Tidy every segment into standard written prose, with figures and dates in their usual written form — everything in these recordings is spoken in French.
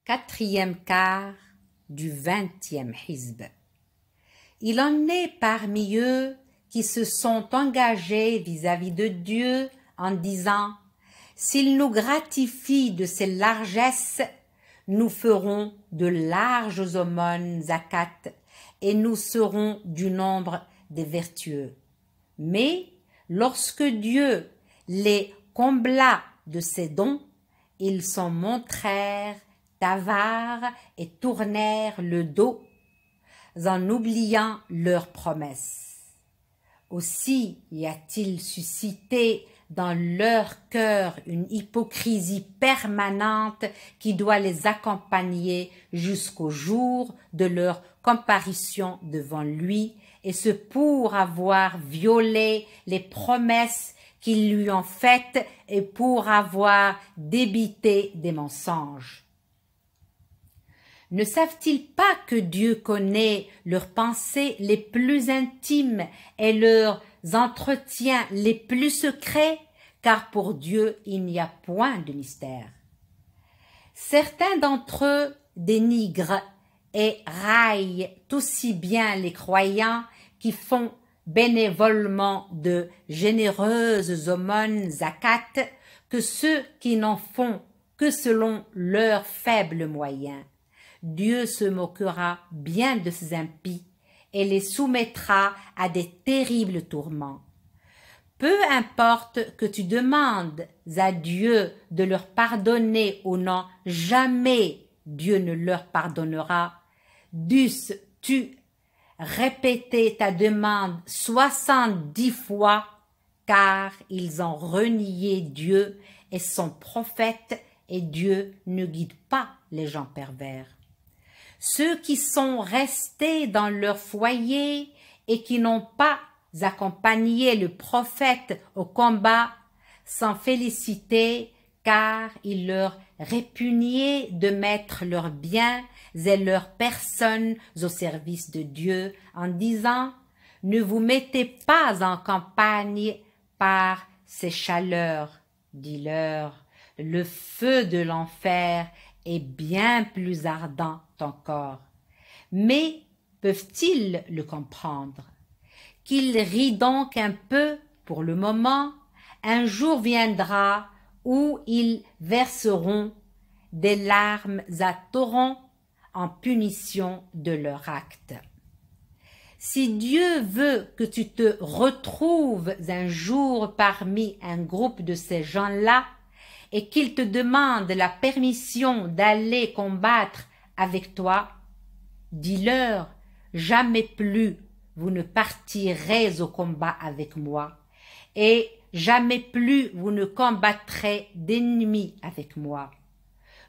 Quatrième quart du 20e hizb. Il en est parmi eux qui se sont engagés vis-à-vis de Dieu en disant « S'il nous gratifie de ses largesses, nous ferons de larges aumônes zakat et nous serons du nombre des vertueux. » Mais lorsque Dieu les combla de ses dons, ils s'en montrèrent avares et tournèrent le dos en oubliant leurs promesses. Aussi y a-t-il suscité dans leur cœur une hypocrisie permanente qui doit les accompagner jusqu'au jour de leur comparution devant lui, et ce pour avoir violé les promesses qu'ils lui ont faites et pour avoir débité des mensonges. Ne savent-ils pas que Dieu connaît leurs pensées les plus intimes et leurs entretiens les plus secrets, car pour Dieu il n'y a point de mystère. Certains d'entre eux dénigrent et raillent aussi bien les croyants qui font bénévolement de généreuses aumônes zakat que ceux qui n'en font que selon leurs faibles moyens. Dieu se moquera bien de ces impies et les soumettra à des terribles tourments. Peu importe que tu demandes à Dieu de leur pardonner ou non, jamais Dieu ne leur pardonnera. Dusses-tu répéter ta demande 70 fois, car ils ont renié Dieu et son prophète, et Dieu ne guide pas les gens pervers. Ceux qui sont restés dans leur foyer et qui n'ont pas accompagné le prophète au combat sont félicités, car il leur répugnait de mettre leurs biens et leurs personnes au service de Dieu en disant « Ne vous mettez pas en campagne par ces chaleurs, dis-leur, le feu de l'enfer est bien plus ardent encore. » Mais peuvent-ils le comprendre? Qu'ils rient donc un peu pour le moment, un jour viendra où ils verseront des larmes à torrents en punition de leur acte. Si Dieu veut que tu te retrouves un jour parmi un groupe de ces gens-là et qu'il te demande la permission d'aller combattre avec toi, dis-leur, jamais plus vous ne partirez au combat avec moi, et jamais plus vous ne combattrez d'ennemis avec moi.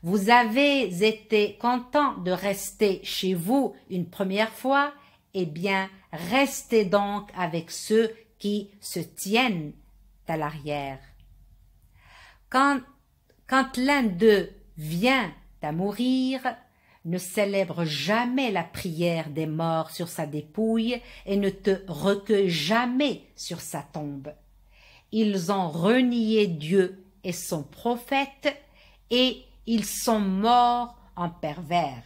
Vous avez été content de rester chez vous une première fois, eh bien, restez donc avec ceux qui se tiennent à l'arrière. Quand l'un d'eux vient à mourir, ne célèbre jamais la prière des morts sur sa dépouille et ne te recueille jamais sur sa tombe. Ils ont renié Dieu et son prophète et ils sont morts en pervers.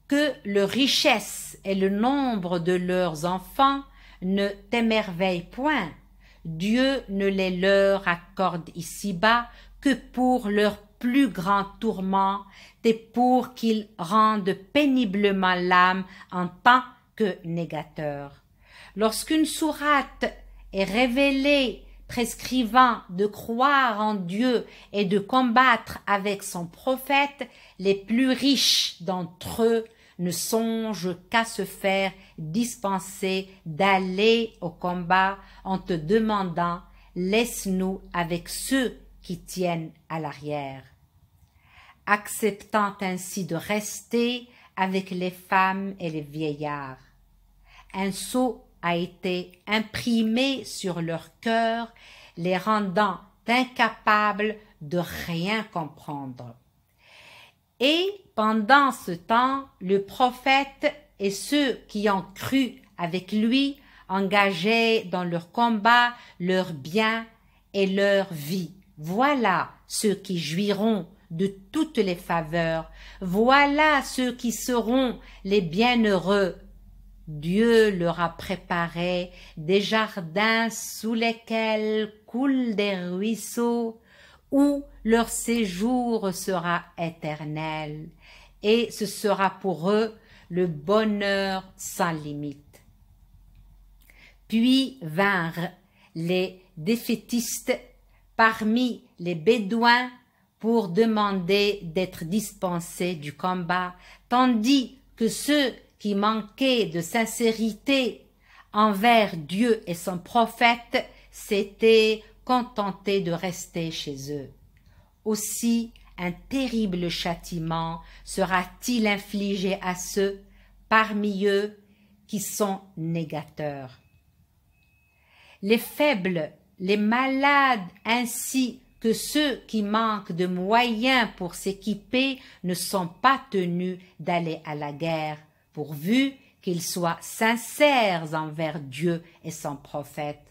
Que leur richesse et le nombre de leurs enfants ne t'émerveillent point. Dieu ne les leur accorde ici-bas que pour leur plus grand tourment et pour qu'ils rendent péniblement l'âme en tant que négateur. Lorsqu'une sourate est révélée prescrivant de croire en Dieu et de combattre avec son prophète, les plus riches d'entre eux ne songent qu'à se faire dispenser d'aller au combat en te demandant « Laisse-nous avec ceux qui tiennent à l'arrière », acceptant ainsi de rester avec les femmes et les vieillards. Un sceau a été imprimé sur leur cœur, les rendant incapables de rien comprendre. Et pendant ce temps, le prophète et ceux qui ont cru avec lui engageaient dans leur combat leurs biens et leur vie. Voilà ceux qui jouiront de toutes les faveurs. Voilà ceux qui seront les bienheureux. Dieu leur a préparé des jardins sous lesquels coulent des ruisseaux, où leur séjour sera éternel, et ce sera pour eux le bonheur sans limite. Puis vinrent les défaitistes parmi les Bédouins pour demander d'être dispensés du combat, tandis que ceux qui manquaient de sincérité envers Dieu et son prophète s'étaient contentés de rester chez eux. Aussi un terrible châtiment sera-t-il infligé à ceux parmi eux qui sont négateurs. Les faibles, les malades ainsi que ceux qui manquent de moyens pour s'équiper ne sont pas tenus d'aller à la guerre, pourvu qu'ils soient sincères envers Dieu et son prophète.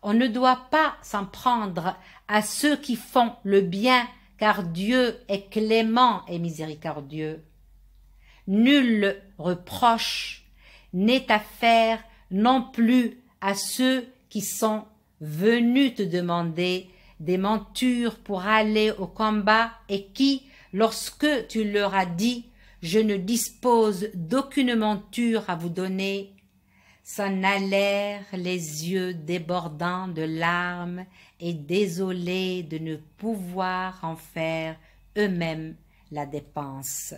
On ne doit pas s'en prendre à ceux qui font le bien, car Dieu est clément et miséricordieux. Nul reproche n'est à faire non plus à ceux qui sont venus te demander des montures pour aller au combat et qui, lorsque tu leur as dit « Je ne dispose d'aucune monture à vous donner », s'en allèrent les yeux débordants de larmes et désolés de ne pouvoir en faire eux-mêmes la dépense.